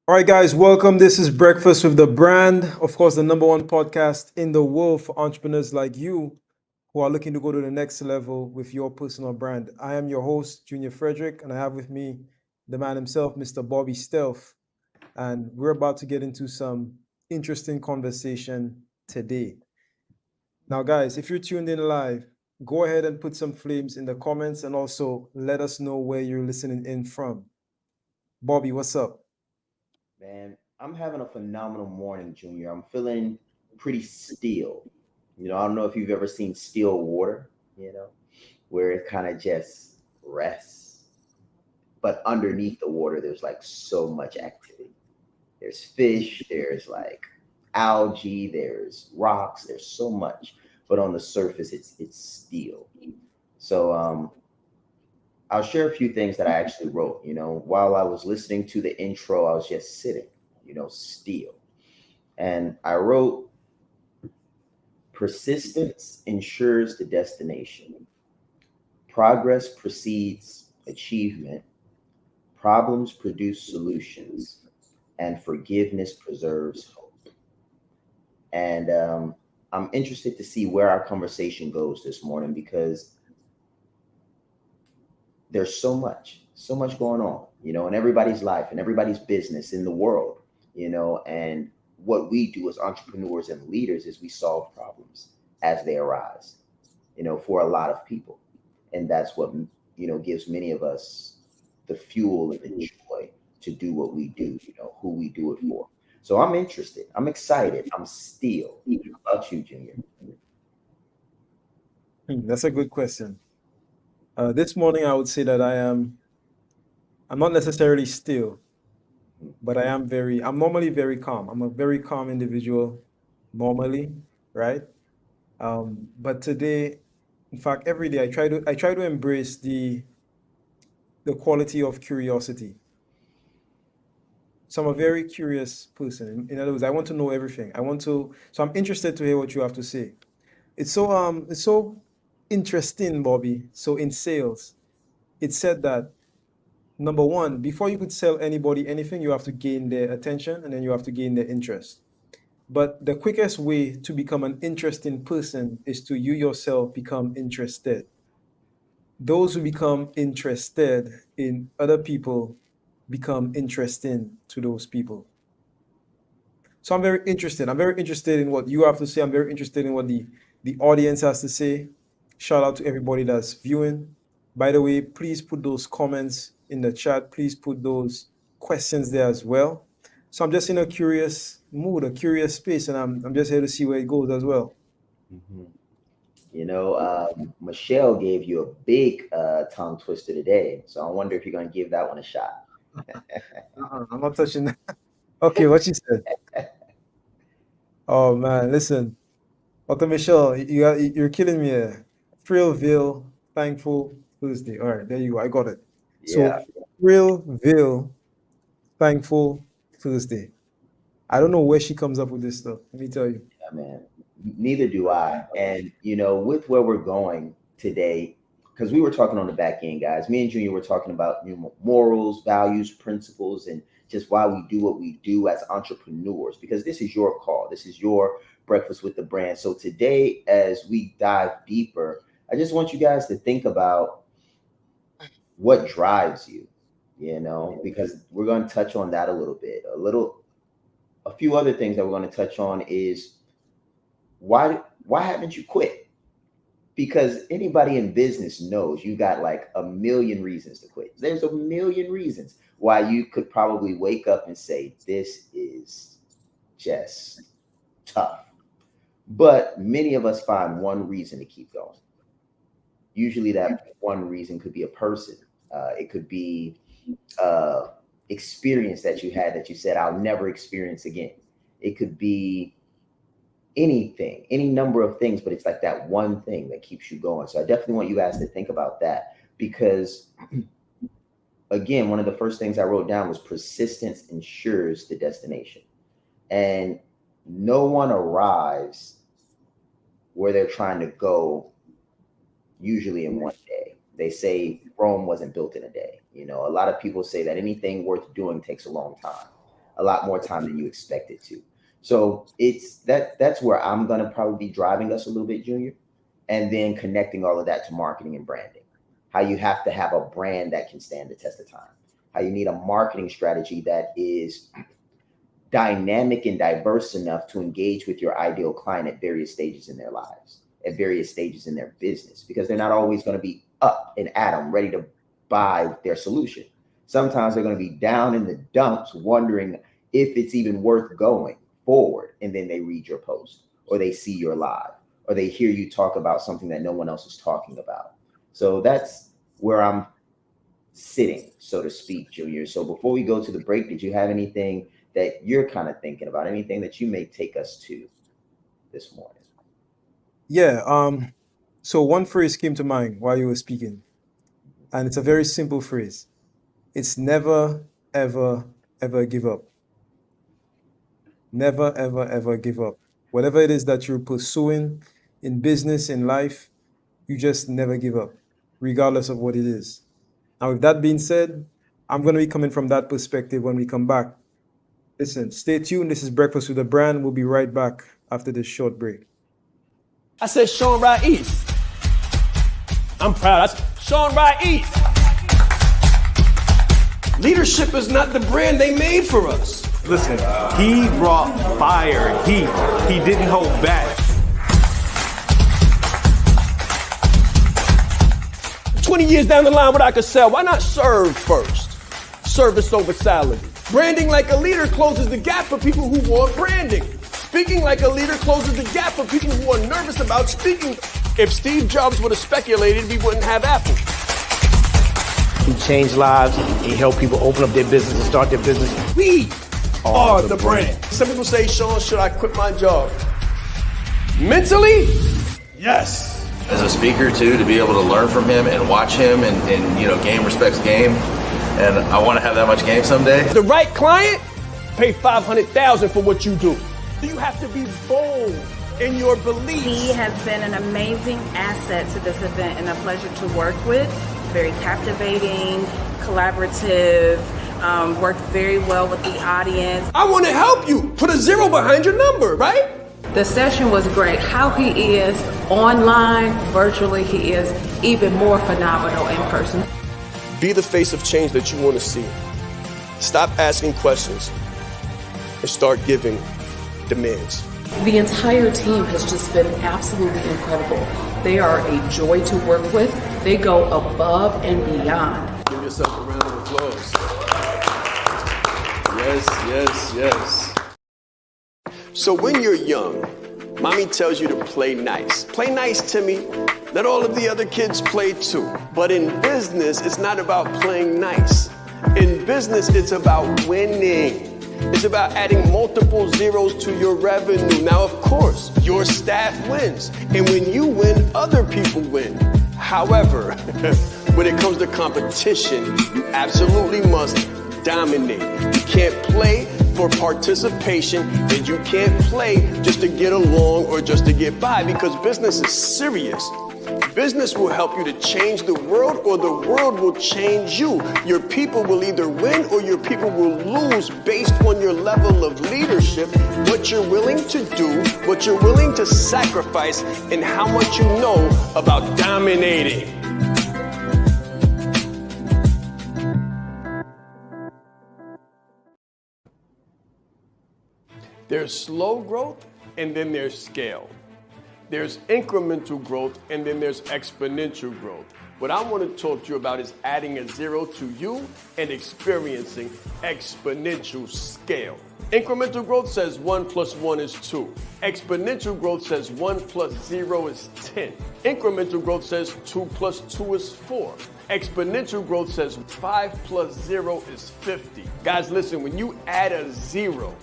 All right, guys, welcome. This is Breakfast with the Brand. Of course, the number one podcast in the world for entrepreneurs like you who are looking to go to the next level with your personal brand. I am your host, Junior Frederick, and I have with me the man himself, Mr. Bobby Stealth. And we're about to get into some interesting conversation today. Now, guys, if you're tuned in live, go ahead and put some flames in the comments and also let us know where you're listening in from. Bobby, what's up? Man, I'm having a phenomenal morning, Junior. I'm feeling pretty still. I don't know if you've ever seen still water, where it kind of just rests. But underneath the water, there's like so much activity. There's fish, there's like algae, there's rocks, there's so much. But on the surface, it's still. So I'll share a few things that I actually wrote. While I was listening to the intro, I was just sitting, still. And I wrote, persistence ensures the destination. Progress precedes achievement. Problems produce solutions. And forgiveness preserves hope. And I'm interested to see where our conversation goes this morning because there's so much going on, in everybody's life, in everybody's business, in the world, and what we do as entrepreneurs and leaders is we solve problems as they arise, for a lot of people. And that's what, gives many of us the fuel and the joy to do what we do, who we do it for. So I'm interested. I'm excited. I'm still. How about you, Junior? That's a good question. This morning, I would say that I'm not necessarily still, but I'm normally very calm. I'm a very calm individual normally, right? But today, in fact, every day I try to embrace the quality of curiosity. So I'm a very curious person. In other words, I want to know everything. So I'm interested to hear what you have to say. It's so interesting, Bobby. So in sales, it said that number one, before you could sell anybody anything, you have to gain their attention and then you have to gain their interest. But the quickest way to become an interesting person is to you yourself become interested. Those who become interested in other people become interesting to those people. So I'm very interested. I'm very interested in what you have to say. I'm very interested in what the audience has to say. Shout out to everybody that's viewing. By the way, please put those comments in the chat. Please put those questions there as well. So I'm just in a curious mood, a curious space, and I'm just here to see where it goes as well. Mhm. Michelle gave you a big tongue twister today, so I wonder if you're going to give that one a shot. I'm not touching that. Okay, what she said. Oh man, listen, Dr. Michelle, you're killing me here. Thrillville, Thankful Tuesday. All right, there you go. I got it. Yeah, So Thrillville, Thankful Tuesday. I don't know where she comes up with this stuff. Let me tell you. yeah, man. Neither do I. And with where we're going today, because we were talking on the back end, guys. Me and Junior were talking about morals, values, principles, and just why we do what we do as entrepreneurs. Because this is your call. This is your breakfast with the brand. So today, as we dive deeper, I just want you guys to think about what drives you. Because we're going to touch on that a little bit. A few other things that we're going to touch on is why haven't you quit? Because anybody in business knows you got like a million reasons to quit. There's a million reasons why you could probably wake up and say this is just tough. But many of us find one reason to keep going. Usually that one reason could be a person. It could be uh, experience that you had that you said I'll never experience again. It could be anything, any number of things, but it's like that one thing that keeps you going. So I definitely want you guys to think about that because, again, one of the first things I wrote down was persistence ensures the destination. And no one arrives where they're trying to go usually in one day. They say Rome wasn't built in a day. A lot of people say that anything worth doing takes a long time. a lot more time than you expect it to. So that's where I'm going to probably be driving us a little bit, Junior, and then connecting all of that to marketing and branding. How you have to have a brand that can stand the test of time. How you need a marketing strategy that is dynamic and diverse enough to engage with your ideal client at various stages in their lives, at various stages in their business, because they're not always going to be up and at them, ready to buy their solution. Sometimes they're going to be down in the dumps, wondering if it's even worth going forward. And then they read your post, or they see your live, or they hear you talk about something that no one else is talking about. So that's where I'm sitting, so to speak, Junior. So before we go to the break, did you have anything that you're kind of thinking about, anything that you may take us to this morning? Yeah. So one phrase came to mind while you were speaking, and it's a very simple phrase. It's never, ever, ever give up. Never, ever, ever give up. Whatever it is that you're pursuing in business, in life, you just never give up, regardless of what it is. Now, with that being said, I'm going to be coming from that perspective when we come back. Listen, stay tuned. This is Breakfast with the Brand. We'll be right back after this short break. I said Shaan right east. I'm proud. I said Shaan right east. Leadership is not the brand they made for us. Listen, he brought fire, heat. He didn't hold back. 20 years down the line, what I could sell, why not serve first? Service over salary. Branding like a leader closes the gap for people who want branding. Speaking like a leader closes the gap for people who are nervous about speaking. If Steve Jobs would have speculated, we wouldn't have Apple. He changed lives. He helped people open up their business and start their business. We are the brand. Some people say, Shaan, should I quit my job? Mentally, yes. As a speaker too, to be able to learn from him and watch him and game respects game. And I want to have that much game someday. The right client, pay $500,000 for what you do. You have to be bold in your beliefs. He has been an amazing asset to this event and a pleasure to work with. Very captivating, collaborative, worked very well with the audience. I want to help you. Put a 0 behind your number, right? The session was great. How he is online, virtually, he is even more phenomenal in person. Be the face of change that you want to see. Stop asking questions and start giving demands. The entire team has just been absolutely incredible. They are a joy to work with. They go above and beyond. Give yourself a round of applause. Yes, yes, yes. So when you're young, mommy tells you to play nice. Play nice, Timmy. Let all of the other kids play too. But in business, it's not about playing nice. In business, it's about winning. It's about adding multiple zeros to your revenue. Now, of course, your staff wins. And when you win, other people win. However, when it comes to competition, you absolutely must dominate. You can't play for participation, and you can't play just to get along or just to get by, because business is serious. Business will help you to change the world, or the world will change you. Your people will either win or your people will lose based on your level of leadership, what you're willing to do, what you're willing to sacrifice, and how much you know about dominating. There's slow growth, and then there's scale. There's incremental growth, and then there's exponential growth. What I want to talk to you about is adding a 0 to you and experiencing exponential scale. Incremental growth says 1 plus 1 is 2. Exponential growth says 1 plus 0 is 10. Incremental growth says 2 plus 2 is 4. Exponential growth says 5 plus 0 is 50. Guys, listen, when you add a 0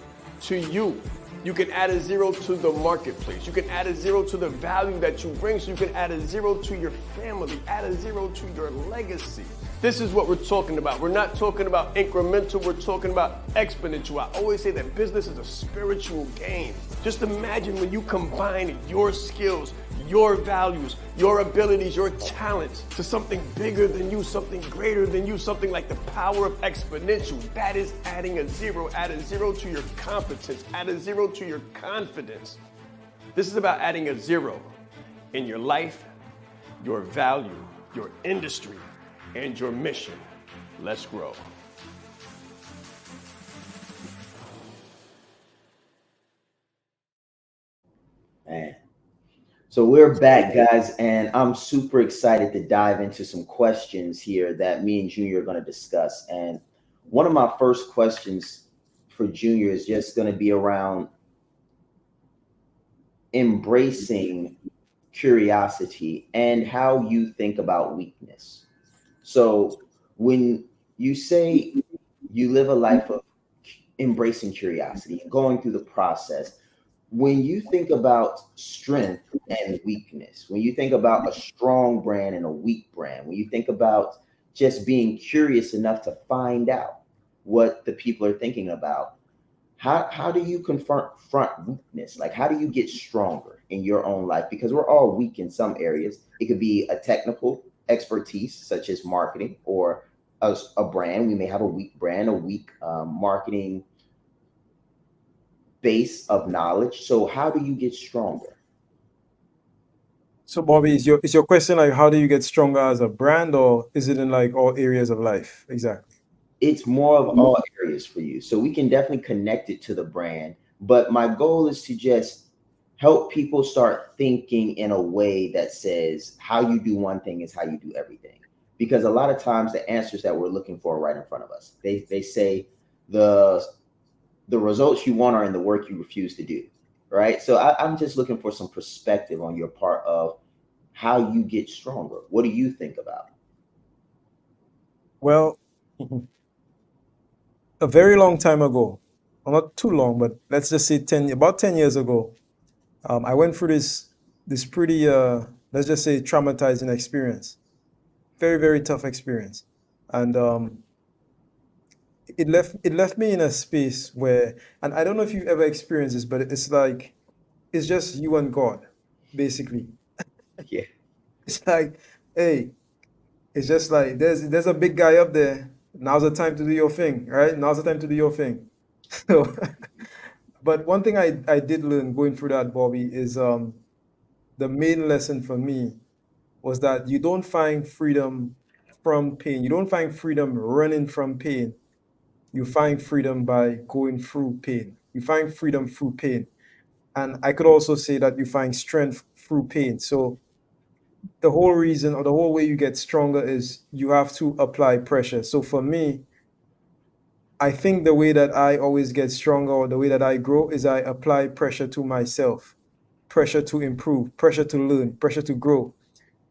to you, you can add a 0 to the marketplace. You can add a 0 to the value that you bring. So you can add a 0 to your family, add a 0 to your legacy. This is what we're talking about. We're not talking about incremental, we're talking about exponential. I always say that business is a spiritual game. Just imagine when you combine your skills, your values, your abilities, your talents to something bigger than you, something greater than you, something like the power of exponential. That is adding a zero. Add a zero to your competence. Add a zero to your confidence. This is about adding a zero in your life, your value, your industry, and your mission. Let's grow. Man. So we're back, guys, and I'm super excited to dive into some questions here that me and Junior are going to discuss. And one of my first questions for Junior is just going to be around embracing curiosity and how you think about weakness. So when you say you live a life of embracing curiosity and going through the process, when you think about strength and weakness, when you think about a strong brand and a weak brand, when you think about just being curious enough to find out what the people are thinking about, how do you confront weakness? Like, how do you get stronger in your own life? Because we're all weak in some areas. It could be a technical expertise, such as marketing, or a brand. We may have a weak brand, a weak marketing base of knowledge. So how do you get stronger? So Bobby, is your question like how do you get stronger as a brand, or is it in like all areas of life? Exactly. It's more of all areas for you. So we can definitely connect it to the brand. But my goal is to just help people start thinking in a way that says how you do one thing is how you do everything. Because a lot of times the answers that we're looking for are right in front of us. They say the results you want are in the work you refuse to do. Right. So I'm just looking for some perspective on your part of how you get stronger. What do you think about? Well, a very long time ago, well, not too long, but let's just say about 10 years ago, I went through this pretty let's just say traumatizing experience. Very, very tough experience. And it left me in a space where, and I don't know if you've ever experienced this, but it's like it's just you and God, basically. Yeah. It's like, hey, it's just like there's a big guy up there. Now's the time to do your thing, right? Now's the time to do your thing. So, but one thing I did learn going through that, Bobby, is the main lesson for me was that you don't find freedom from pain. You don't find freedom running from pain. You find freedom by going through pain. You find freedom through pain. And I could also say that you find strength through pain. So the whole reason or the whole way you get stronger is you have to apply pressure. So for me, I think the way that I always get stronger or the way that I grow is I apply pressure to myself, pressure to improve, pressure to learn, pressure to grow,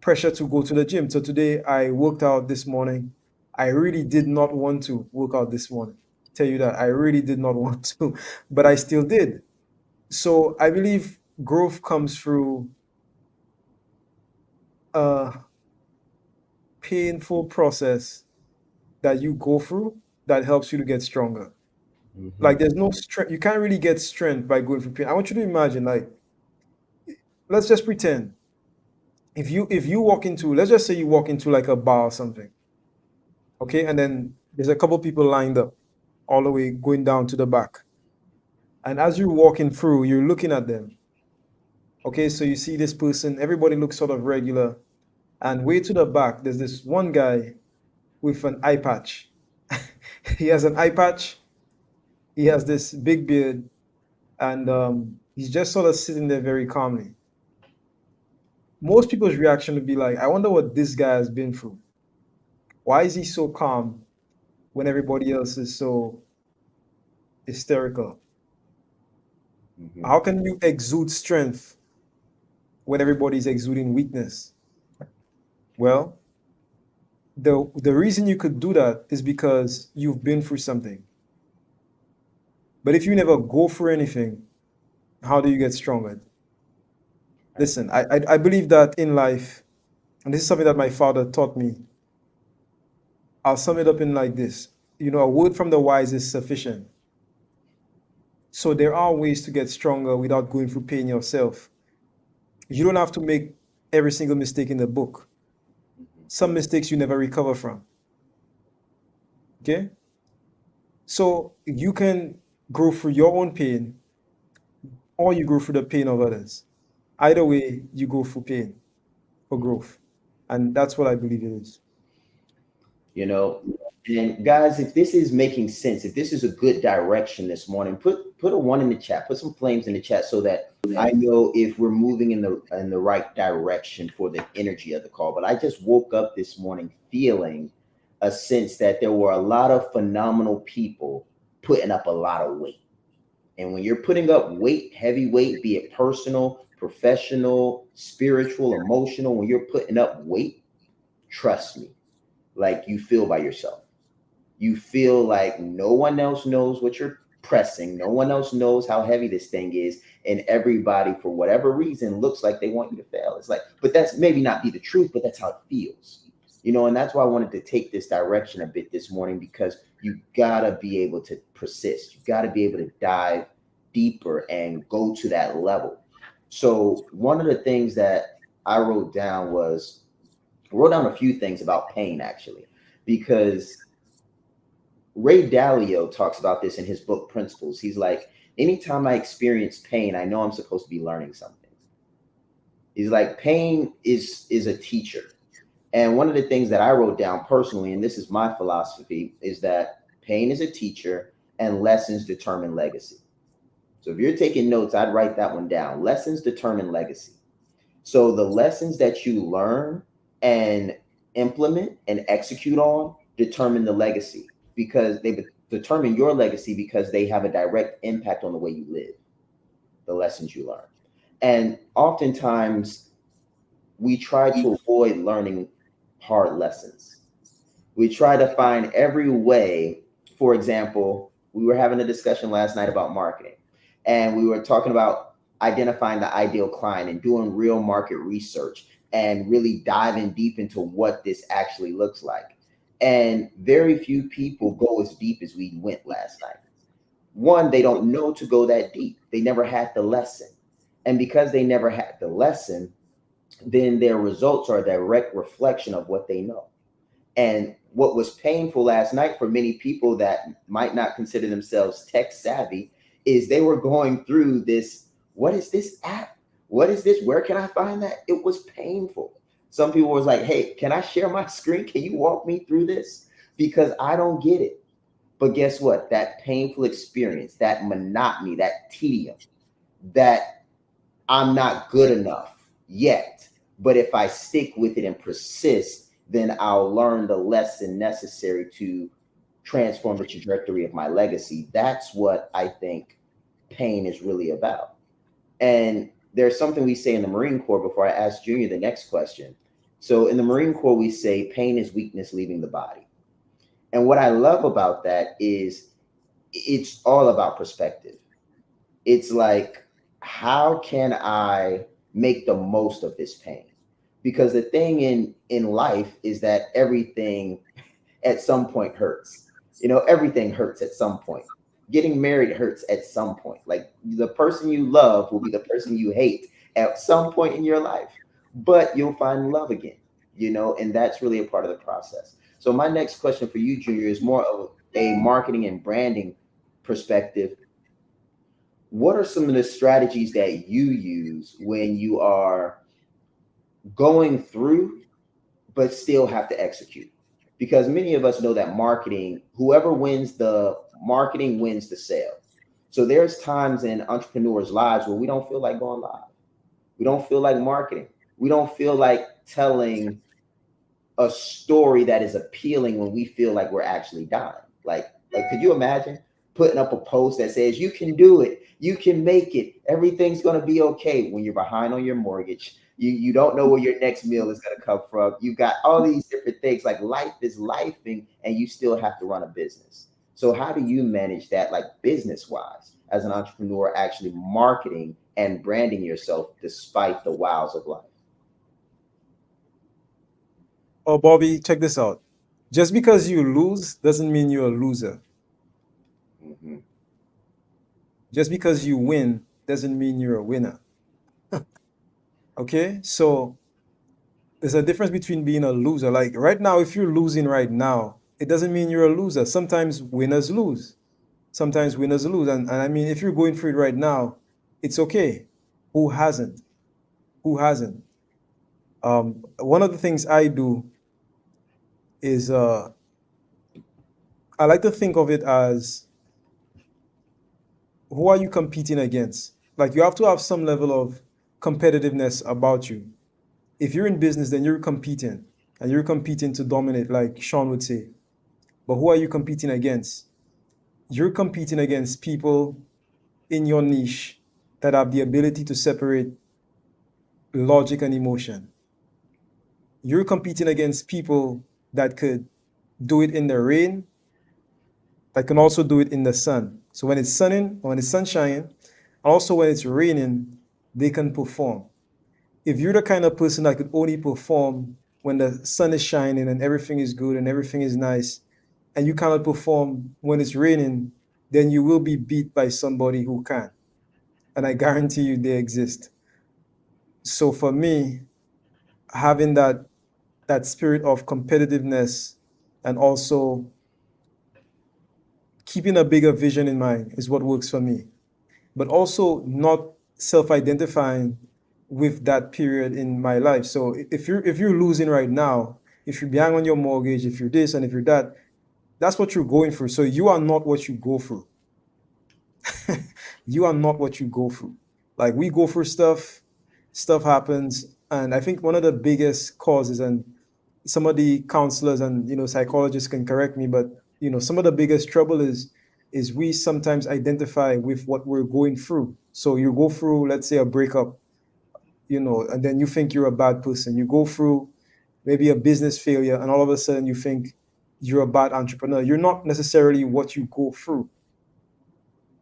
pressure to go to the gym. So today I worked out this morning. I really did not want to work out this morning. Tell you that I really did not want to, but I still did. So I believe growth comes through a painful process that you go through that helps you to get stronger. Mm-hmm. Like there's no strength. You can't really get strength by going through pain. I want you to imagine, like, let's just pretend if you walk into, let's just say you walk into like a bar or something, okay, and then there's a couple people lined up all the way going down to the back, and as you're walking through, you're looking at them. Okay, so you see this person, everybody looks sort of regular, and way to the back, there's this one guy with an eye patch. He has an eye patch. He has this big beard, and he's just sort of sitting there very calmly. Most people's reaction would be like, I wonder what this guy has been through. Why is he so calm when everybody else is so hysterical? Mm-hmm. How can you exude strength when everybody's exuding weakness? Well, the reason you could do that is because you've been through something. But if you never go through anything, how do you get stronger? Listen, I believe that in life, and this is something that my father taught me. I'll sum it up in like this. You know, a word from the wise is sufficient. So there are ways to get stronger without going through pain yourself. You don't have to make every single mistake in the book. Some mistakes you never recover from. Okay? So you can grow through your own pain or you go through the pain of others. Either way, you go through pain for growth. And that's what I believe it is. You know, and guys, if this is making sense, if this is a good direction this morning, put a one in the chat, put some flames in the chat so that I know if we're moving in the right direction for the energy of the call. But I just woke up this morning feeling a sense that there were a lot of phenomenal people putting up a lot of weight. And when you're putting up weight, heavy weight, be it personal, professional, spiritual, emotional, when you're putting up weight, trust me, like you feel by yourself. You feel like no one else knows what you're pressing. No one else knows how heavy this thing is. And everybody, for whatever reason, looks like they want you to fail. It's like, but that's maybe not be the truth, but that's how it feels. You know, and that's why I wanted to take this direction a bit this morning, because you gotta be able to persist. You gotta be able to dive deeper and go to that level. So one of the things that I wrote down a few things about pain, actually, because Ray Dalio talks about this in his book Principles. He's like, anytime I experience pain, I know I'm supposed to be learning something. He's like, pain is a teacher. And one of the things that I wrote down personally, and this is my philosophy, is that pain is a teacher and lessons determine legacy. So if you're taking notes, I'd write that one down. Lessons determine legacy. So the lessons that you learn and implement and execute on determine the legacy, because they determine your legacy because they have a direct impact on the way you live, the lessons you learn. And oftentimes we try to avoid learning hard lessons. We try to find every way. For example, we were having a discussion last night about marketing, and we were talking about identifying the ideal client and doing real market research and really diving deep into what this actually looks like. And very few people go as deep as we went last night. One, they don't know to go that deep. They never had the lesson. And because they never had the lesson, then their results are a direct reflection of what they know. And what was painful last night for many people that might not consider themselves tech savvy is they were going through this. What is this app? What is this? Where can I find that? It was painful. Some people was like, hey, can I share my screen? Can you walk me through this? Because I don't get it. But guess what? That painful experience, that monotony, that tedium, that I'm not good enough yet. But if I stick with it and persist, then I'll learn the lesson necessary to transform the trajectory of my legacy. That's what I think pain is really about. And there's something we say in the Marine Corps before I ask Junior the next question. So in the Marine Corps, we say pain is weakness leaving the body. And what I love about that is it's all about perspective. It's like, how can I make the most of this pain? Because the thing in life is that everything at some point hurts. You know, everything hurts at some point. Getting married hurts at some point. Like, the person you love will be the person you hate at some point in your life, but you'll find love again, you know, and that's really a part of the process. So my next question for you, Junior, is more of a marketing and branding perspective. What are some of the strategies that you use when you are going through but still have to execute? Because many of us know that marketing, whoever wins the marketing wins the sale. So there's times in entrepreneurs' lives where we don't feel like going live. We don't feel like marketing. We don't feel like telling a story that is appealing when we feel like we're actually dying. Like could you imagine putting up a post that says, you can do it, you can make it, everything's going to be okay, when you're behind on your mortgage? You don't know where your next meal is going to come from. You've got all these different things. Like, life is lifing, and you still have to run a business. So how do you manage that, like, business wise, as an entrepreneur, actually marketing and branding yourself despite the wows of life? Oh, Bobby, check this out. Just because you lose doesn't mean you're a loser. Mm-hmm. Just because you win doesn't mean you're a winner. Okay? So there's a difference between being a loser. Like right now, if you're losing right now, it doesn't mean you're a loser. Sometimes winners lose. Sometimes winners lose. And I mean, if you're going through it right now, it's okay. Who hasn't? Who hasn't? One of the things I do is I like to think of it as, who are you competing against? Like you have to have some level of competitiveness about you. If you're in business, then you're competing, and you're competing to dominate, like Shaan would say. But who are you competing against? You're competing against people in your niche that have the ability to separate logic and emotion. You're competing against people that could do it in the rain, that can also do it in the sun. So when it's sunning, when it's sunshine, also when it's raining, they can perform. If you're the kind of person that could only perform when the sun is shining and everything is good and everything is nice, and you cannot perform when it's raining, then you will be beat by somebody who can. And I guarantee you they exist. So for me, having that spirit of competitiveness and also keeping a bigger vision in mind is what works for me. But also not self-identifying with that period in my life. So if you're losing right now, if you're behind on your mortgage, if you're this and if you're that, that's what you're going through. So you are not what you go through. You are not what you go through. Like we go through stuff happens. And I think one of the biggest causes, and some of the counselors and psychologists can correct me, but some of the biggest trouble is we sometimes identify with what we're going through. So you go through, let's say, a breakup, and then you think you're a bad person. You go through maybe a business failure, and all of a sudden you think you're a bad entrepreneur. You're not necessarily what you go through.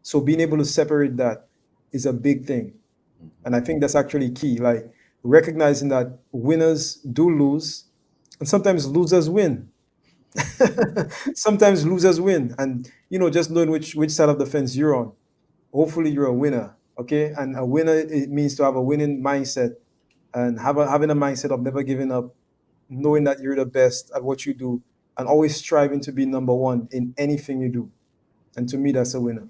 So being able to separate that is a big thing. And I think that's actually key, like recognizing that winners do lose, and sometimes losers win. Sometimes losers win. And, just knowing which side of the fence you're on. Hopefully you're a winner, okay? And a winner, it means to have a winning mindset and having a mindset of never giving up, knowing that you're the best at what you do, and always striving to be number one in anything you do. And to me, that's a winner.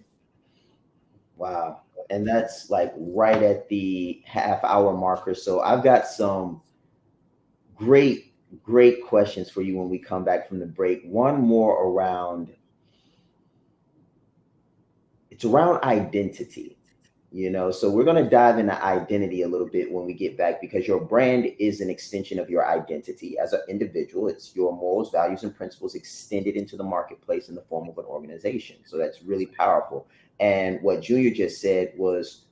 Wow. And that's like right at the half-hour marker. So I've got some great questions for you when we come back from the break. One more around identity, so we're going to dive into identity a little bit when we get back, because your brand is an extension of your identity as an individual. It's your morals, values, and principles extended into the marketplace in the form of an organization. So that's really powerful. And what Junior just said was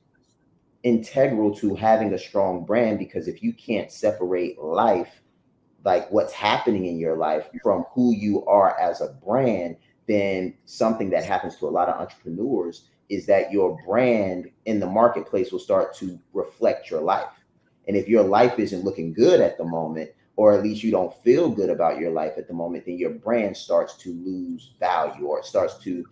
integral to having a strong brand, because if you can't separate life, like what's happening in your life, from who you are as a brand, then something that happens to a lot of entrepreneurs is that your brand in the marketplace will start to reflect your life. And if your life isn't looking good at the moment, or at least you don't feel good about your life at the moment, then your brand starts to lose value, or it starts to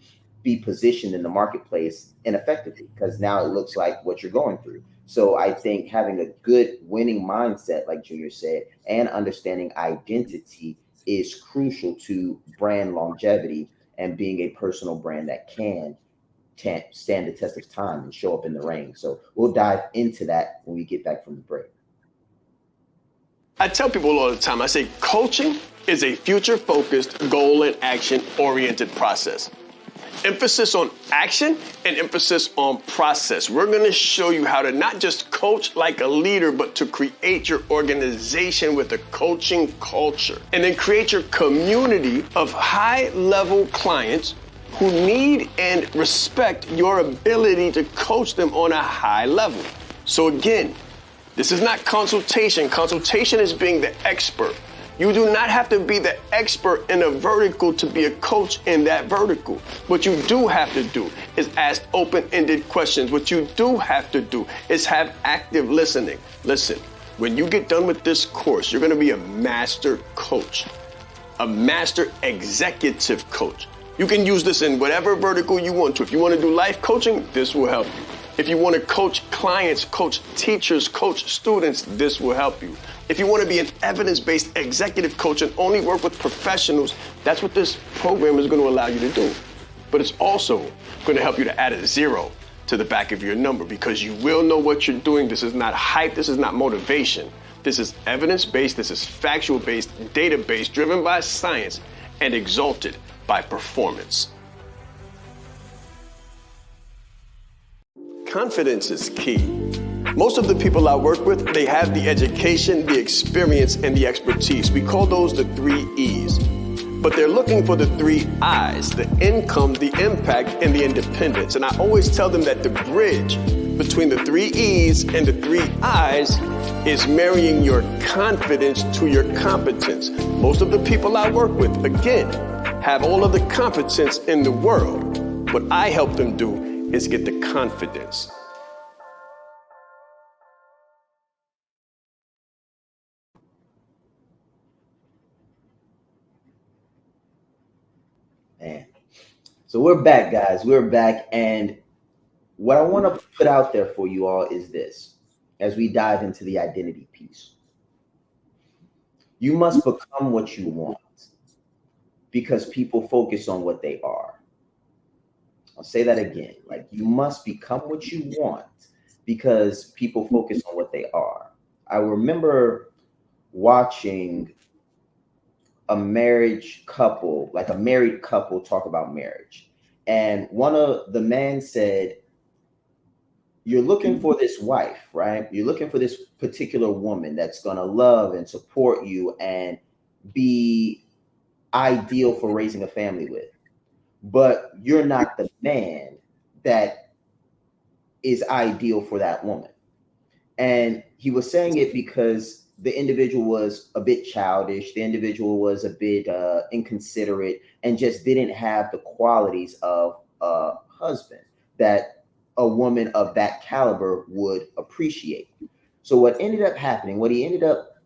be positioned in the marketplace ineffectively, because now it looks like what you're going through. So I think having a good winning mindset, like Junior said, and understanding identity is crucial to brand longevity and being a personal brand that can stand the test of time and show up in the rain. So we'll dive into that when we get back from the break. I tell people all the time, I say coaching is a future-focused, goal and action-oriented process. Emphasis on action and emphasis on process. We're going to show you how to not just coach like a leader, but to create your organization with a coaching culture, and then create your community of high-level clients who need and respect your ability to coach them on a high level. So again, this is not consultation. Consultation is being the expert. You do not have to be the expert in a vertical to be a coach in that vertical. What you do have to do is ask open-ended questions. What you do have to do is have active listening. Listen, when you get done with this course, you're going to be a master coach, a master executive coach, You can use this in whatever vertical you want to. If you want to do life coaching, this will help you. If you want to coach clients, coach teachers, coach students, this will help you. If you want to be an evidence-based executive coach and only work with professionals, that's what this program is going to allow you to do. But it's also going to help you to add a 0 to the back of your number, because you will know what you're doing. This is not hype. This is not motivation. This is evidence-based. This is factual-based, data-based, driven by science, and exalted by performance. Confidence is key. Most of the people I work with, they have the education, the experience, and the expertise. We call those the 3 E's. But they're looking for the 3 I's, the income, the impact, and the independence. And I always tell them that the bridge between the 3 E's and the 3 I's is marrying your confidence to your competence. Most of the people I work with, again, have all of the competence in the world. What I help them do is get the confidence. Man. So we're back, guys. We're back. And what I want to put out there for you all is this, as we dive into the identity piece. You must become what you want, because people focus on what they are. I'll say that again. Like, you must become what you want because people focus on what they are. I remember watching a marriage couple, like a married couple, talk about marriage. And one of the men said, you're looking for this wife, right? You're looking for this particular woman that's going to love and support you and be ideal for raising a family with. But you're not the man that is ideal for that woman. And he was saying it because the individual was a bit childish. The individual was a bit inconsiderate and just didn't have the qualities of a husband that a woman of that caliber would appreciate. So what ended up happening, what he ended up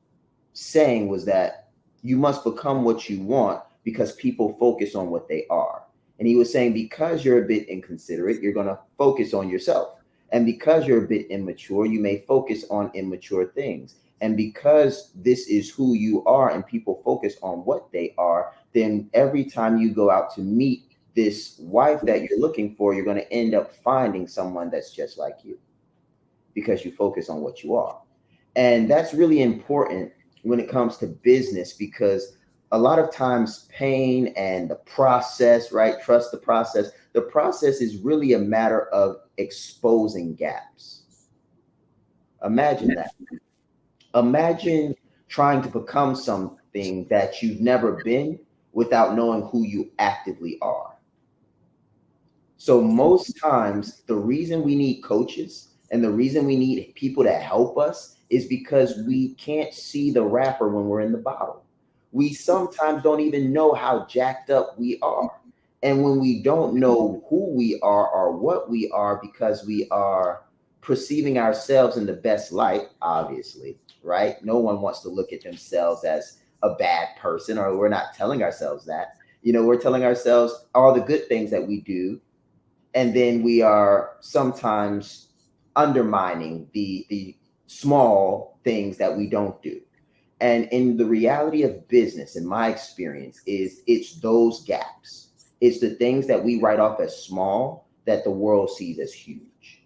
saying was that you must become what you want because people focus on what they are. And he was saying, because you're a bit inconsiderate, you're going to focus on yourself. And because you're a bit immature, you may focus on immature things. And because this is who you are and people focus on what they are, then every time you go out to meet this wife that you're looking for, you're going to end up finding someone that's just like you because you focus on what you are. And that's really important when it comes to business, because a lot of times pain and the process, right? Trust the process. The process is really a matter of exposing gaps. Imagine that. Imagine trying to become something that you've never been without knowing who you actively are. So most times, the reason we need coaches and the reason we need people to help us is because we can't see the wrapper when we're in the bottle. We sometimes don't even know how jacked up we are. And when we don't know who we are or what we are, because we are perceiving ourselves in the best light, obviously, right? No one wants to look at themselves as a bad person, or we're not telling ourselves that. You know, we're telling ourselves all the good things that we do. And then we are sometimes undermining the small things that we don't do. And in the reality of business, in my experience, it's those gaps. It's the things that we write off as small that the world sees as huge.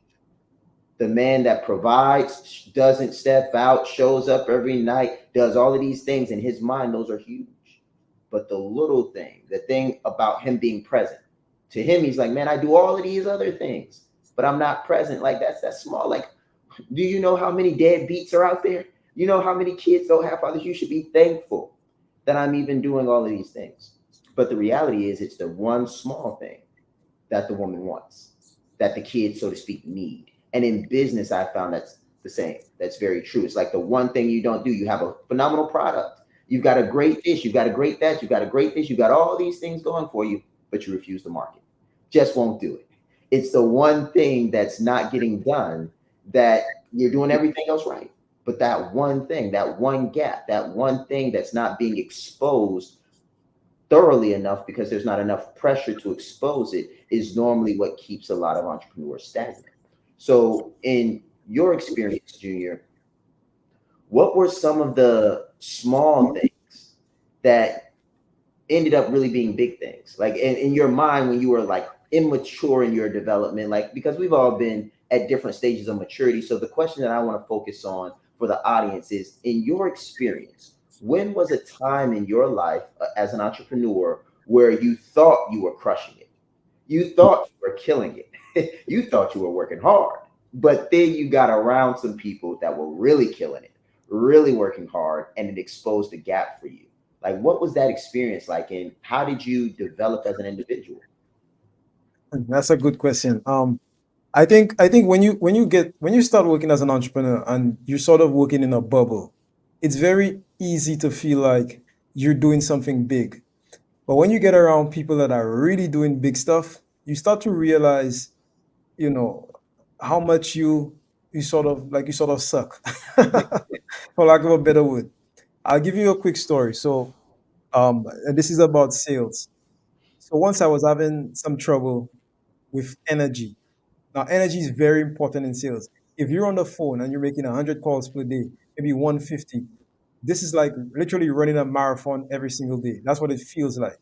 The man that provides, doesn't step out, shows up every night, does all of these things, in his mind, those are huge. But the little thing, the thing about him being present, to him, he's like, man, I do all of these other things, but I'm not present. Like, that's small. Like, do you know how many deadbeats are out there? You know how many kids don't have fathers? You should be thankful that I'm even doing all of these things. But the reality is, it's the one small thing that the woman wants, that the kids, so to speak, need. And in business, I found that's the same. That's very true. It's like the one thing you don't do. You have a phenomenal product. You've got a great this. You've got a great that. You've got a great this. You've got all these things going for you, but you refuse to market. Just won't do it. It's the one thing that's not getting done, that you're doing everything else right. But that one thing, that one gap, that one thing that's not being exposed, thoroughly enough because there's not enough pressure to expose it is normally what keeps a lot of entrepreneurs stagnant. So in your experience, Junior, what were some of the small things that ended up really being big things? Like in your mind when you were like immature in your development, like because we've all been at different stages of maturity. So the question that I want to focus on for the audience is, in your experience, when was a time in your life as an entrepreneur where you thought you were crushing it? You thought you were killing it. You thought you were working hard. But then you got around some people that were really killing it, really working hard, and it exposed a gap for you. Like, what was that experience like, and how did you develop as an individual? That's a good question. I think when you start working as an entrepreneur and you're sort of working in a bubble, it's very easy to feel like you're doing something big. But when you get around people that are really doing big stuff, you start to realize, you know, how much you sort of suck, for lack of a better word. I'll give you a quick story. So, and this is about sales. So once I was having some trouble with energy. Now, energy is very important in sales. If you're on the phone and you're making 100 calls per day, maybe 150, this is like literally running a marathon every single day. That's what it feels like.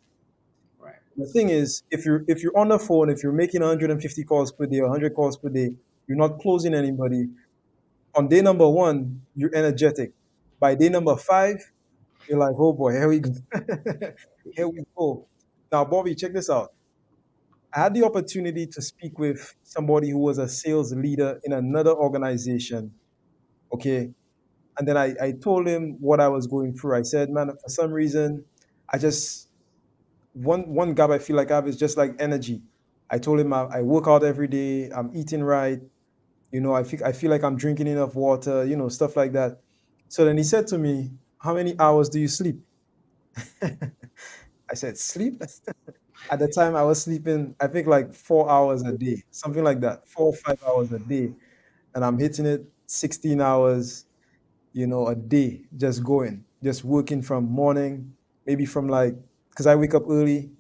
Right. The thing is, if you're on the phone, if you're making 150 calls per day or 100 calls per day, you're not closing anybody. On day number one, you're energetic. By day number five, you're like, oh boy, here we go. Here we go. Now, Bobby, check this out. I had the opportunity to speak with somebody who was a sales leader in another organization. Okay. And then I told him what I was going through. I said, man, for some reason, I just, one gap I feel like I have is just like energy. I told him I work out every day, I'm eating right, I feel like I'm drinking enough water, stuff like that. So then he said to me, how many hours do you sleep? I said, sleep? At the time I was sleeping, I think like 4 hours a day, something like that, 4 or 5 hours a day. And I'm hitting it 16 hours, a day, just going, just working from morning, maybe from like, because I wake up early.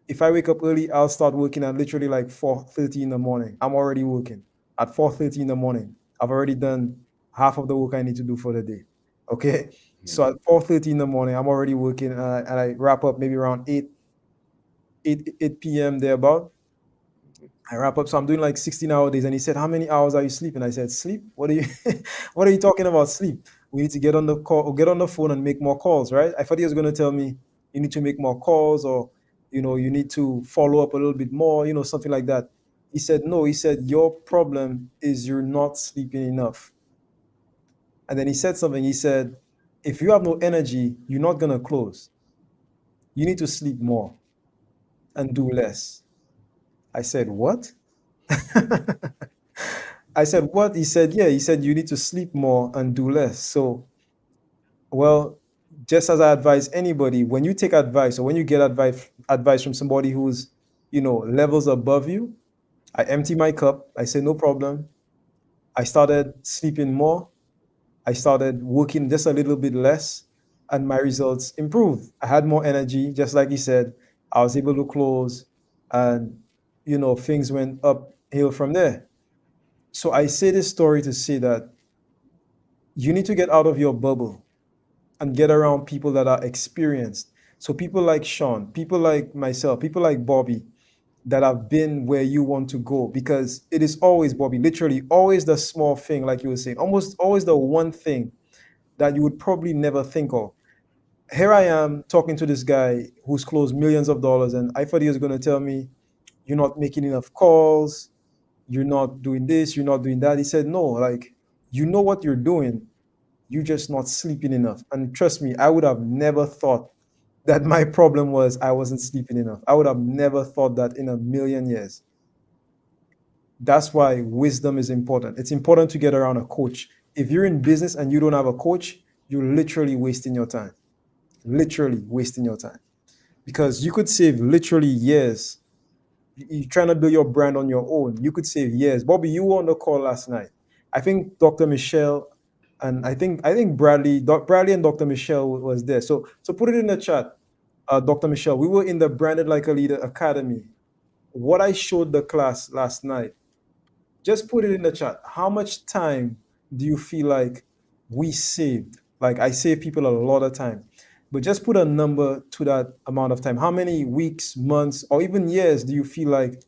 If I wake up early, I'll start working at literally like 4:30 in the morning. I'm already working at 4:30 in the morning. I've already done half of the work I need to do for the day. Okay. So at 4:30 in the morning, I'm already working, and I wrap up maybe around 8 p.m. thereabout. I wrap up. So I'm doing like 16-hour days. And he said, how many hours are you sleeping? I said, sleep? What are you what are you talking about? Sleep. We need to get on the call or get on the phone and make more calls, right? I thought he was gonna tell me you need to make more calls, or you need to follow up a little bit more, something like that. He said, no, he said, your problem is you're not sleeping enough. And then he said something, he said, if you have no energy, you're not gonna close. You need to sleep more and do less. I said, what? I said, what? He said, yeah. He said, you need to sleep more and do less. So, well, just as I advise anybody, when you take advice or when you get advice from somebody who's, levels above you, I empty my cup. I say, no problem. I started sleeping more. I started working just a little bit less, and my results improved. I had more energy, just like he said. I was able to close, and things went uphill from there. So I say this story to say that you need to get out of your bubble and get around people that are experienced. So people like Shaan, people like myself, people like Bobby that have been where you want to go, because it is always, Bobby, literally always the small thing, like you were saying, almost always the one thing that you would probably never think of. Here I am talking to this guy who's closed millions of dollars, and I thought he was going to tell me, you're not making enough calls, you're not doing this, you're not doing that. He said, no, like, you know what you're doing, you're just not sleeping enough. And trust me, I would have never thought that my problem was I wasn't sleeping enough. I would have never thought that in a million years. That's why wisdom is important. It's important to get around a coach. If you're in business and you don't have a coach, you're literally wasting your time. Literally wasting your time. Because you could save literally years. You're trying to build your brand on your own. You could save years. Bobby, you were on the call last night. I think Dr. Michelle and I think Bradley and Dr. Michelle was there. So put it in the chat. Dr. Michelle, we were in the Branded Like a Leader Academy. What I showed the class last night, just put it in the chat. How much time do you feel like we saved? Like I save people a lot of time, but just put a number to that amount of time. How many weeks, months, or even years do you feel like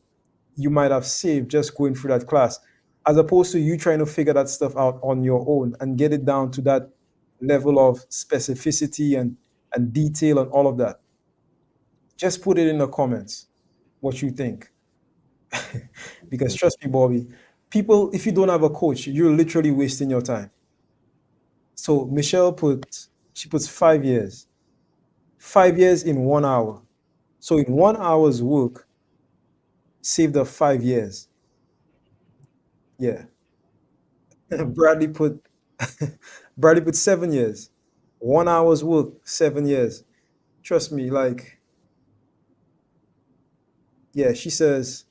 you might have saved just going through that class, as opposed to you trying to figure that stuff out on your own and get it down to that level of specificity and detail and all of that? Just put it in the comments what you think. Because trust me, Bobby, people, if you don't have a coach, you're literally wasting your time. So Michelle puts 5 years, 5 years in 1 hour. So in 1 hour's work, saved her 5 years. Yeah. Bradley put Bradley put 7 years. 1 hour's work, 7 years. Trust me, like, yeah, she says,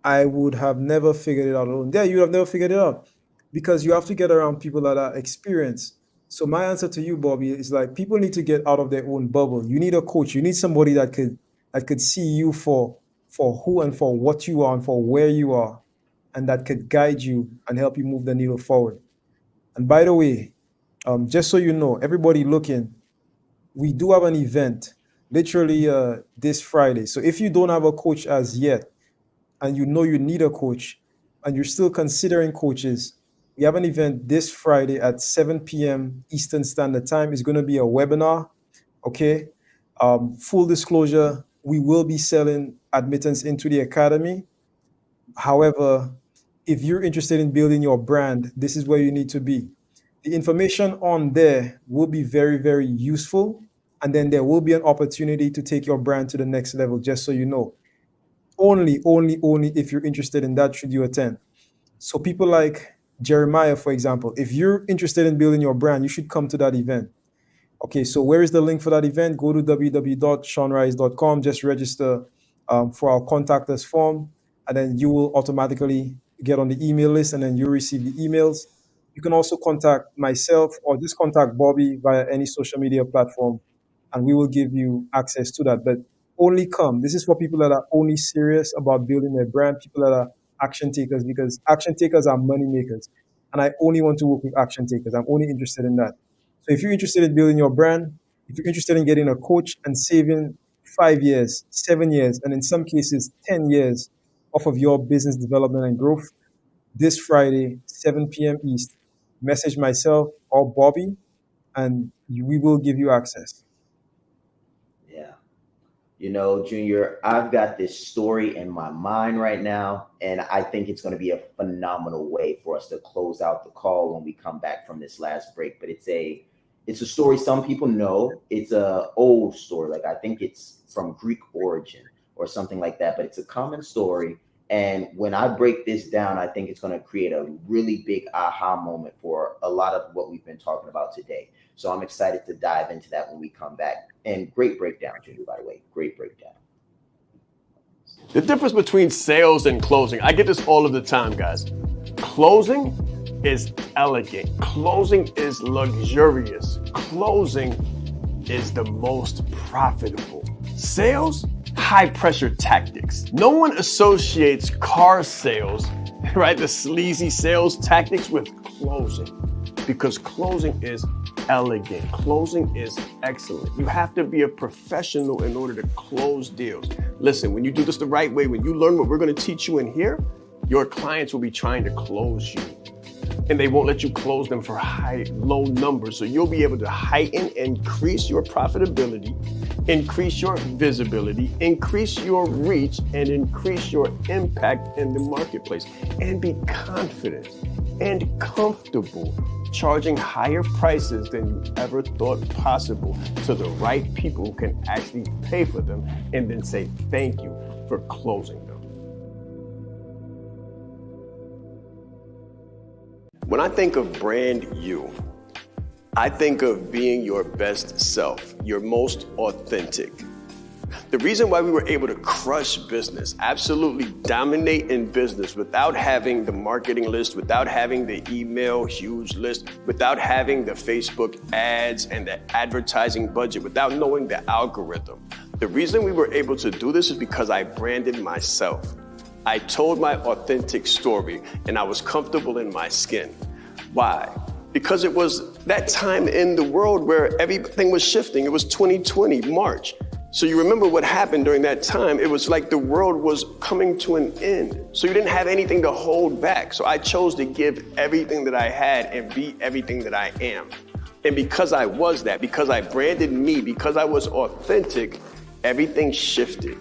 I would have never figured it out alone. Yeah, you would have never figured it out because you have to get around people that are experienced. So my answer to you, Bobby, is like people need to get out of their own bubble. You need a coach. You need somebody that could see you for who and for what you are and for where you are, and that could guide you and help you move the needle forward. And by the way, just so you know, everybody looking, we do have an event literally this Friday. So if you don't have a coach as yet, and you know you need a coach, and you're still considering coaches, we have an event this Friday at 7 p.m. Eastern Standard Time. It's going to be a webinar, okay? Full disclosure, we will be selling admittance into the academy. However, if you're interested in building your brand, this is where you need to be. The information on there will be very, very useful, and then there will be an opportunity to take your brand to the next level, just so you know. Only if you're interested in that should you attend. So people like Jeremiah, for example, if you're interested in building your brand, you should come to that event. Okay, so where is the link for that event? Go to www.shaanrice.com, just register for our contact us form, and then you will automatically get on the email list, and then you'll receive the emails. You can also contact myself or just contact Bobby via any social media platform, and we will give you access to that. But only come. This is for people that are only serious about building their brand, people that are action takers, because action takers are money makers. And I only want to work with action takers. I'm only interested in that. So if you're interested in building your brand, if you're interested in getting a coach and saving 5 years, 7 years, and in some cases, 10 years off of your business development and growth, this Friday, 7 p.m. East, message myself or Bobby, and we will give you access. Yeah. You know, Junior, I've got this story in my mind right now, and I think it's going to be a phenomenal way for us to close out the call when we come back from this last break. But it's a story some people know. It's a old story. Like, I think it's from Greek origin or something like that, but it's a common story. And when I break this down, I think it's going to create a really big aha moment for a lot of what we've been talking about today. So I'm excited to dive into that when we come back. And great breakdown, Junior, by the way. Great breakdown. The difference between sales and closing, I get this all of the time, guys. Closing is elegant. Closing is luxurious. Closing is the most profitable. Sales, high pressure tactics. No one associates car sales, right? The sleazy sales tactics with closing, because closing is elegant. Closing is excellent. You have to be a professional in order to close deals. Listen, when you do this the right way, when you learn what we're going to teach you in here, your clients will be trying to close you, and they won't let you close them for low numbers. So you'll be able to heighten, increase your profitability, increase your visibility, increase your reach, and increase your impact in the marketplace, and be confident and comfortable charging higher prices than you ever thought possible to the right people who can actually pay for them and then say thank you for closing them. When I think of brand you, I think of being your best self, your most authentic. The reason why we were able to crush business, absolutely dominate in business without having the marketing list, without having the email huge list, without having the Facebook ads and the advertising budget, without knowing the algorithm. The reason we were able to do this is because I branded myself. I told my authentic story and I was comfortable in my skin. Why? Because it was that time in the world where everything was shifting. It was 2020, March. So you remember what happened during that time. It was like the world was coming to an end. So you didn't have anything to hold back. So I chose to give everything that I had and be everything that I am. And because I was that, because I branded me, because I was authentic, everything shifted.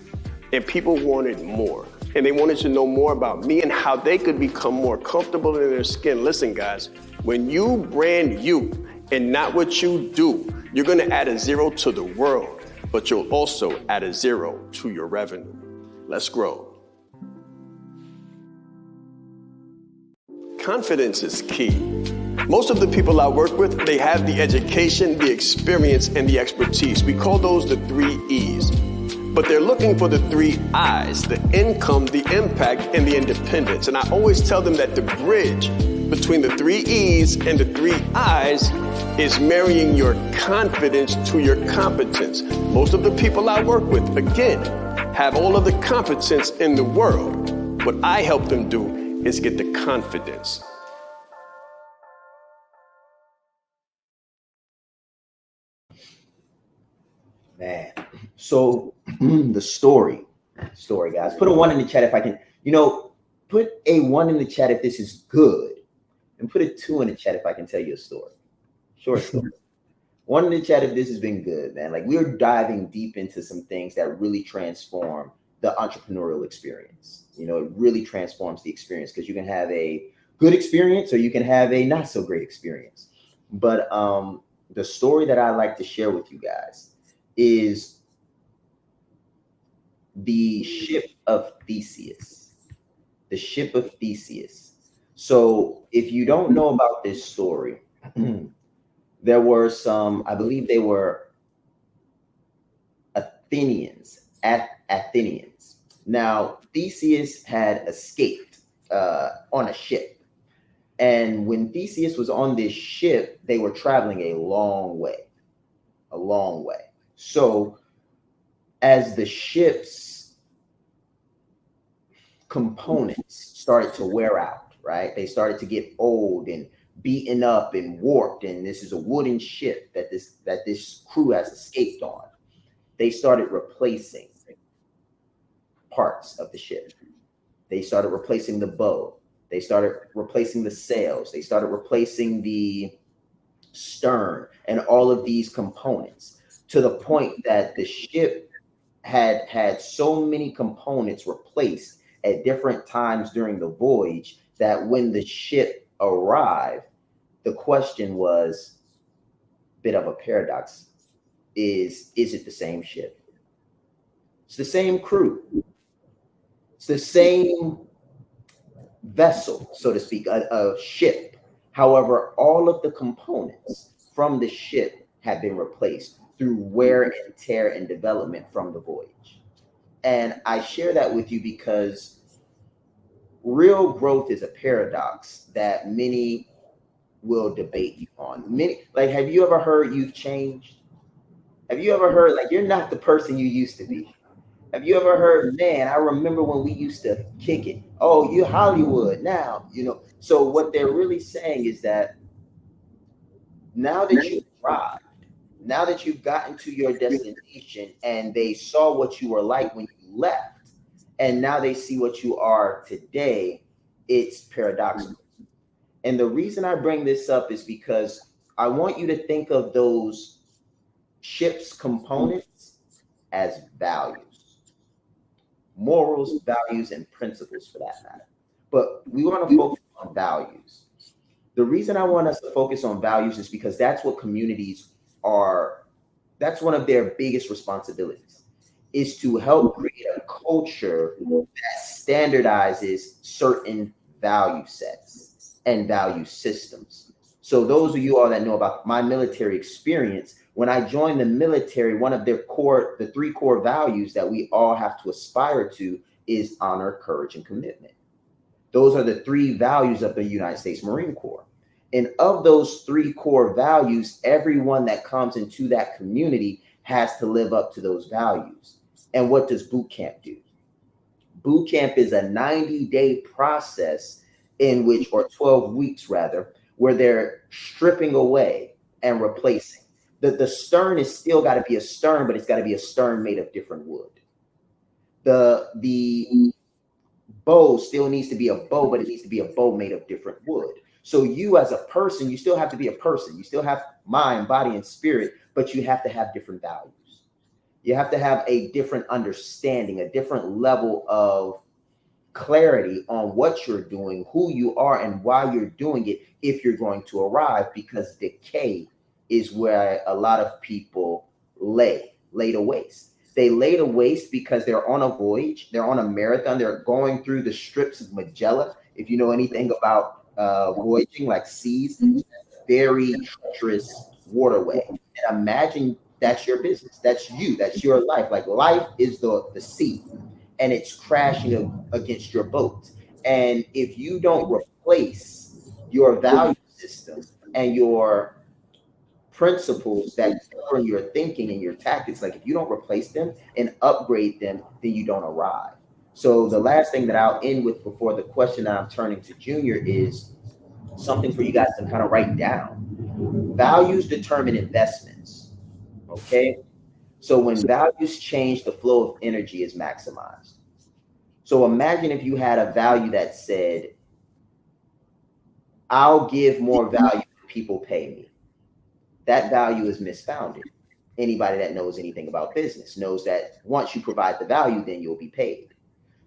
And people wanted more. And they wanted to know more about me and how they could become more comfortable in their skin. Listen, guys, when you brand you and not what you do, you're gonna add a 0 to the world, but you'll also add a 0 to your revenue. Let's grow. Confidence is key. Most of the people I work with, they have the education, the experience, and the expertise. We call those the 3 E's. But they're looking for the 3 I's, the income, the impact, and the independence. And I always tell them that the bridge between the 3 E's and the 3 I's is marrying your confidence to your competence. Most of the people I work with, again, have all of the competence in the world. What I help them do is get the confidence. Man, so the story, guys. Put a 1 in the chat if I can. Put a 1 in the chat if this is good, and put a 2 in the chat if I can tell you a story. Short story. 1 in the chat if this has been good, man. Like, we're diving deep into some things that really transform the entrepreneurial experience. It really transforms the experience, because you can have a good experience or you can have a not so great experience. But the story that I like to share with you guys is the ship of Theseus. The ship of Theseus. So if you don't know about this story, there were some, I believe they were Athenians. Now, Theseus had escaped on a ship. And when Theseus was on this ship, they were traveling a long way. So as the ship's components started to wear out, right? They started to get old and beaten up and warped. And this is a wooden ship that this crew has escaped on. They started replacing parts of the ship. They started replacing the bow. They started replacing the sails. They started replacing the stern and all of these components, to the point that the ship had so many components replaced at different times during the voyage that when the ship arrived, the question was a bit of a paradox. Is it the same ship? It's the same crew. It's the same vessel, so to speak, a ship. However, all of the components from the ship have been replaced through wear and tear and development from the voyage. And I share that with you because real growth is a paradox that many will debate you on. Have you ever heard you've changed? Have you ever heard, you're not the person you used to be? Have you ever heard, man, I remember when we used to kick it. Oh, you're Hollywood now, So what they're really saying is that now that you've arrived, now that you've gotten to your destination and they saw what you were like when you left, and now they see what you are today, it's paradoxical. And the reason I bring this up is because I want you to think of those ship's components as values, morals, values, and principles for that matter. But we want to focus on values. The reason I want us to focus on values is because that's what communities are, that's one of their biggest responsibilities, is to help create a culture that standardizes certain value sets and value systems. So those of you all that know about my military experience, When I joined the military, one of the three core values that we all have to aspire to is honor, courage, and commitment. Those are the three values of the United States Marine Corps. And of those three core values, everyone that comes into that community has to live up to those values. And what does boot camp do? Boot camp is a 90-day process in which, or 12 weeks rather, where they're stripping away and replacing. The stern is still got to be a stern, but it's got to be a stern made of different wood. The bow still needs to be a bow, but it needs to be a bow made of different wood. So you as a person, you still have to be a person. You still have mind, body, and spirit, but you have to have different values. You have to have a different understanding, a different level of clarity on what you're doing, who you are, and why you're doing it if you're going to arrive, because decay is where a lot of people lay to waste. They lay to waste because they're on a voyage, they're on a marathon, they're going through the strips of Magellan. If you know anything about voyaging, like seas, very treacherous waterway. And imagine that's your business, that's you, that's your life. Like life is the sea, and it's crashing against your boat. And if you don't replace your value system and your principles that govern your thinking and your tactics, like if you don't replace them and upgrade them, then you don't arrive. So the last thing that I'll end with before the question that I'm turning to Junior is something for you guys to kind of write down. Values determine investments. Okay. So when values change, the flow of energy is maximized. So imagine if you had a value that said, I'll give more value when people pay me. That value is misfounded. Anybody that knows anything about business knows that once you provide the value, then you'll be paid.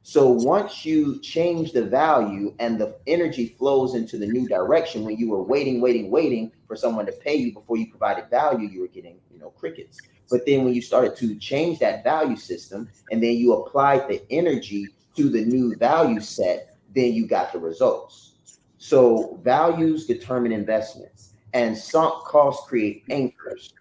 So once you change the value and the energy flows into the new direction, when you were waiting for someone to pay you before you provided value, you were getting, crickets. But then when you started to change that value system and then you applied the energy to the new value set, then you got the results. So values determine investments, and sunk costs create anchors,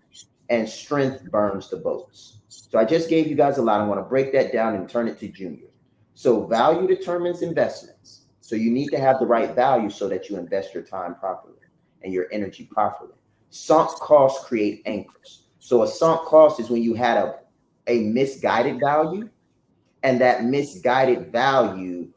and strength burns the boats. So I just gave you guys a lot. I want to break that down and turn it to Junior. So value determines investments. So you need to have the right value so that you invest your time properly and your energy properly. Sunk costs create anchors. So a sunk cost is when you had a misguided value, and that misguided value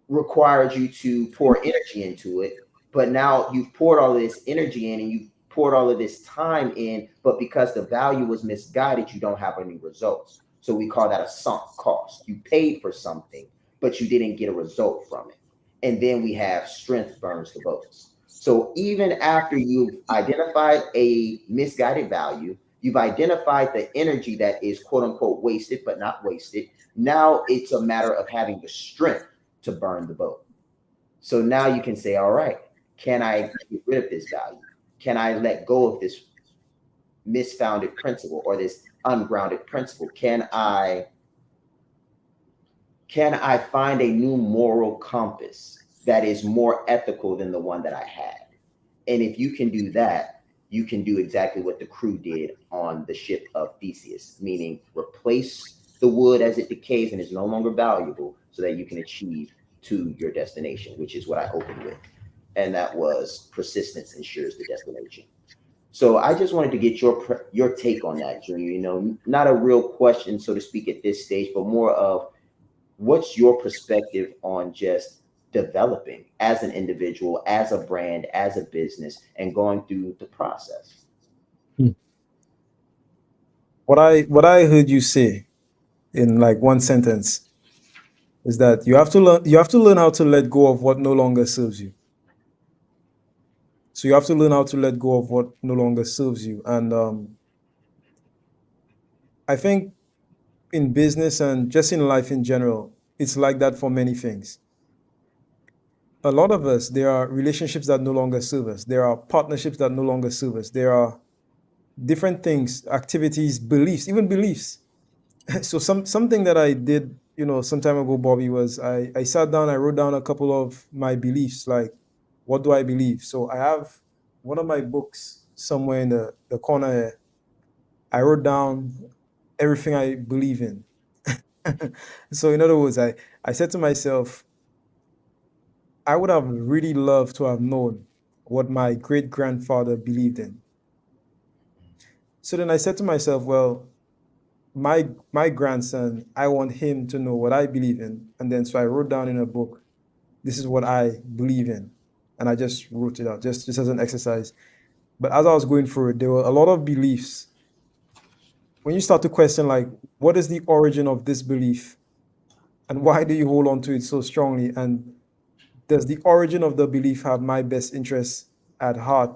required you to pour energy into it. But now you've poured all of this energy in and you've poured all of this time in, but because the value was misguided, you don't have any results. So we call that a sunk cost. You paid for something, but you didn't get a result from it. And then we have strength burns the boats. So even after you've identified a misguided value, you've identified the energy that is quote unquote wasted, but not wasted. Now it's a matter of having the strength to burn the boat. So now you can say, all right, can I get rid of this value? Can I let go of this misfounded principle or this ungrounded principle? Can I find a new moral compass that is more ethical than the one that I had? And if you can do that, you can do exactly what the crew did on the ship of Theseus, meaning replace the wood as it decays and is no longer valuable so that you can achieve to your destination, which is what I opened with. And that was persistence ensures the destination. So I just wanted to get your take on that, Junior. Not a real question, so to speak, at this stage, but more of what's your perspective on just developing as an individual, as a brand, as a business, and going through the process. What I heard you say in like one sentence is that you have to learn how to let go of what no longer serves you. So you have to learn how to let go of what no longer serves you. And I think in business and just in life in general, it's like that for many things. A lot of us, there are relationships that no longer serve us. There are partnerships that no longer serve us. There are different things, activities, beliefs, even beliefs. So something that I did, some time ago, Bobby, was I sat down, I wrote down a couple of my beliefs, like what do I believe? So I have one of my books somewhere in the corner here, I wrote down everything I believe in. So in other words, I said to myself, I would have really loved to have known what my great grandfather believed in. So then I said to myself, well, my grandson, I want him to know what I believe in. And then so I wrote down in a book, this is what I believe in. And I just wrote it out, just as an exercise. But as I was going through it, there were a lot of beliefs. When you start to question, like, what is the origin of this belief? And why do you hold on to it so strongly? And does the origin of the belief have my best interests at heart?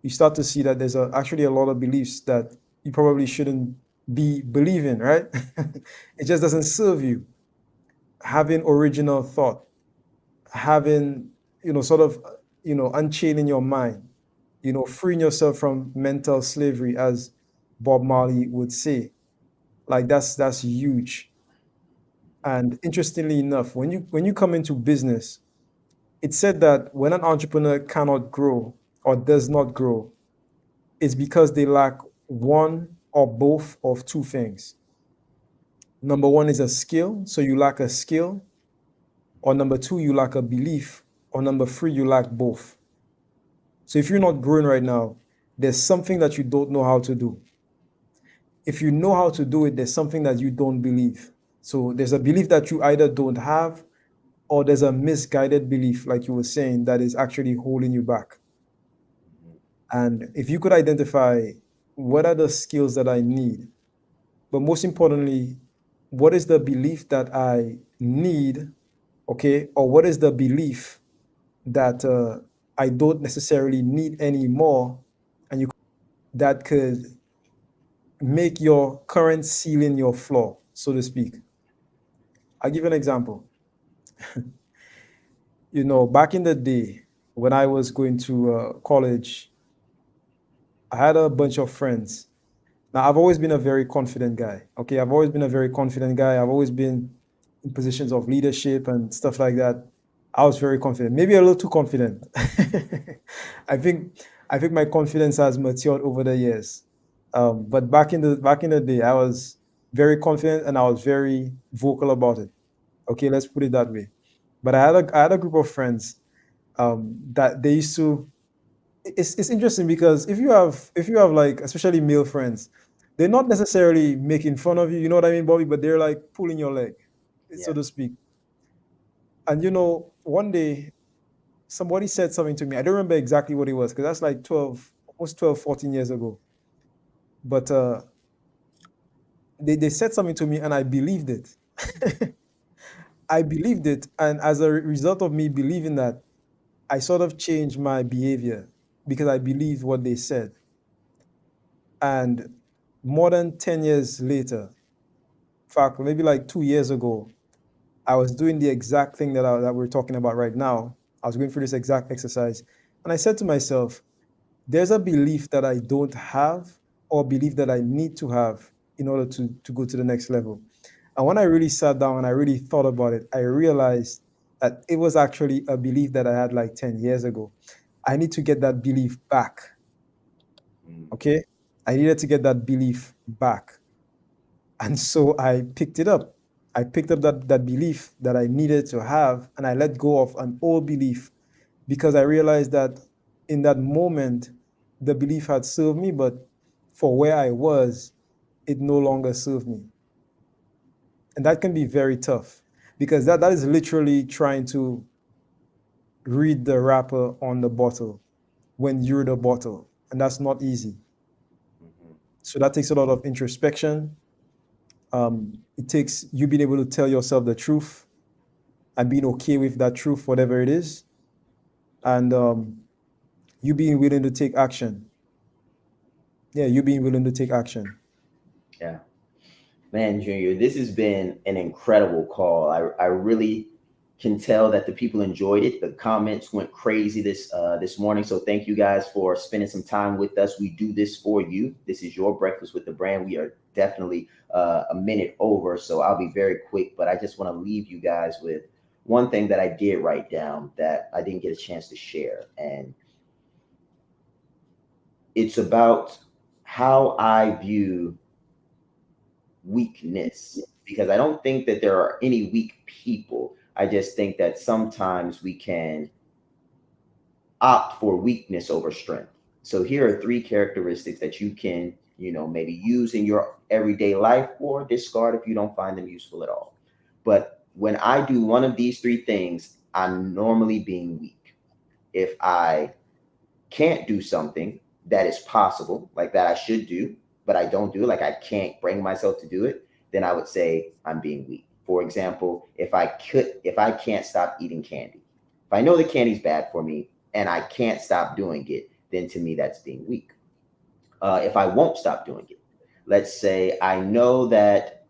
You start to see that there's actually a lot of beliefs that you probably shouldn't be believing, right? It just doesn't serve you. Having original thought, having, sort of, unchaining your mind, freeing yourself from mental slavery, as Bob Marley would say. Like that's huge. And interestingly enough, when you come into business, it's said that when an entrepreneur cannot grow or does not grow, it's because they lack one or both of two things. Number one is a skill, so you lack a skill, or number two, you lack a belief, or number three, you lack both. So if you're not growing right now, there's something that you don't know how to do. If you know how to do it, there's something that you don't believe. So there's a belief that you either don't have, or there's a misguided belief, like you were saying, that is actually holding you back. And if you could identify what are the skills that I need, but most importantly, what is the belief that I need, okay, or what is the belief that I don't necessarily need anymore, and that could make your current ceiling your floor, so to speak. I'll give you an example. Back in the day when I was going to college, I had a bunch of friends. Now, I've always been a very confident guy. Okay, I've always been a very confident guy. I've always been in positions of leadership and stuff like that. I was very confident, maybe a little too confident. I think my confidence has matured over the years. But back in the day, I was very confident and I was very vocal about it. Okay, let's put it that way. But I had a group of friends that they used to. It's interesting because if you have like especially male friends, they're not necessarily making fun of you. You know what I mean, Bobby? But they're like pulling your leg, so Yeah. to speak. And one day somebody said something to me. I don't remember exactly what it was because that's like almost 14 years ago. But they said something to me and I believed it. I believed it. And as a result of me believing that, I sort of changed my behavior because I believed what they said. And more than 10 years later, in fact, maybe like 2 years ago, I was doing the exact thing that we're talking about right now. I was going through this exact exercise. And I said to myself, there's a belief that I don't have or belief that I need to have in order to go to the next level. And when I really sat down and I really thought about it, I realized that it was actually a belief that I had like 10 years ago. I need to get that belief back. Okay? I needed to get that belief back. And so I picked it up. I picked up that belief that I needed to have, and I let go of an old belief because I realized that in that moment, the belief had served me, but for where I was, it no longer served me. And that can be very tough because that is literally trying to read the wrapper on the bottle when you're the bottle. And that's not easy. So that takes a lot of introspection. It takes you being able to tell yourself the truth and being okay with that truth, whatever it is, and you being willing to take action. Yeah, you being willing to take action. Yeah. Man, Junior, this has been an incredible call. I really can tell that the people enjoyed it. The comments went crazy this morning. So thank you guys for spending some time with us. We do this for you. This is your Breakfast with the Brand. We are definitely a minute over, so I'll be very quick. But I just want to leave you guys with one thing that I did write down that I didn't get a chance to share. And it's about how I view weakness, because I don't think that there are any weak people. I just think that sometimes we can opt for weakness over strength. So here are 3 characteristics that you can, maybe use in your everyday life or discard if you don't find them useful at all. But when I do one of these 3 things, I'm normally being weak. If I can't do something that is possible, like that I should do, but I don't do it, like I can't bring myself to do it, then I would say I'm being weak. For example, if I can't stop eating candy, if I know the candy's bad for me and I can't stop doing it, then to me that's being weak. If I won't stop doing it, let's say I know that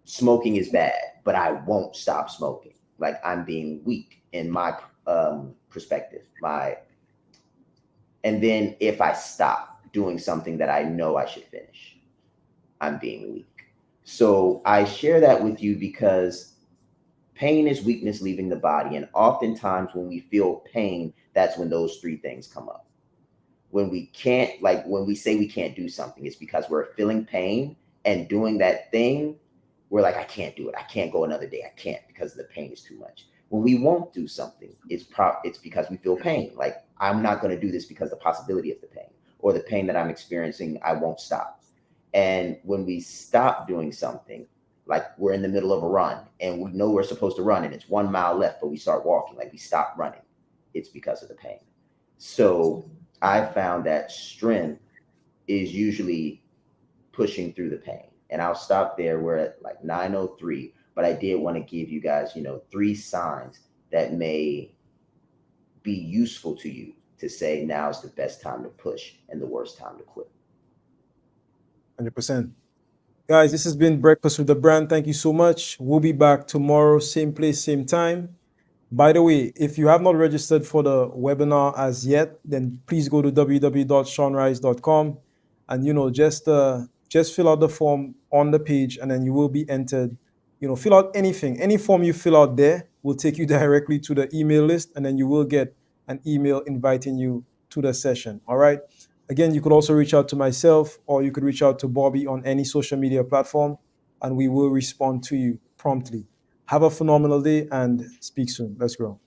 smoking is bad, but I won't stop smoking, like I'm being weak in my perspective. And then if I stop doing something that I know I should finish, I'm being weak. So I share that with you because pain is weakness leaving the body. And oftentimes when we feel pain, that's when those 3 things come up. When we can't, like when we say we can't do something, it's because we're feeling pain and doing that thing. We're like, I can't do it. I can't go another day. I can't because the pain is too much. When we won't do something, it's because we feel pain. Like I'm not going to do this because the possibility of the pain or the pain that I'm experiencing, I won't stop. And when we stop doing something, like we're in the middle of a run and we know we're supposed to run and it's 1 mile left, but we start walking, like we stop running, it's because of the pain. So I found that strength is usually pushing through the pain. And I'll stop there. We're at like 9:03, but I did want to give you guys, 3 signs that may be useful to you to say now's the best time to push and the worst time to quit. 100%. Guys, this has been Breakfast with the Brand. Thank you so much. We'll be back tomorrow, same place, same time. By the way, if you have not registered for the webinar as yet, then please go to www.shaanrice.com and just fill out the form on the page, and then you will be entered. Fill out anything, any form you fill out there will take you directly to the email list, and then you will get an email inviting you to the session. All right. Again, you could also reach out to myself, or you could reach out to Bobby on any social media platform, and we will respond to you promptly. Have a phenomenal day and speak soon. Let's grow.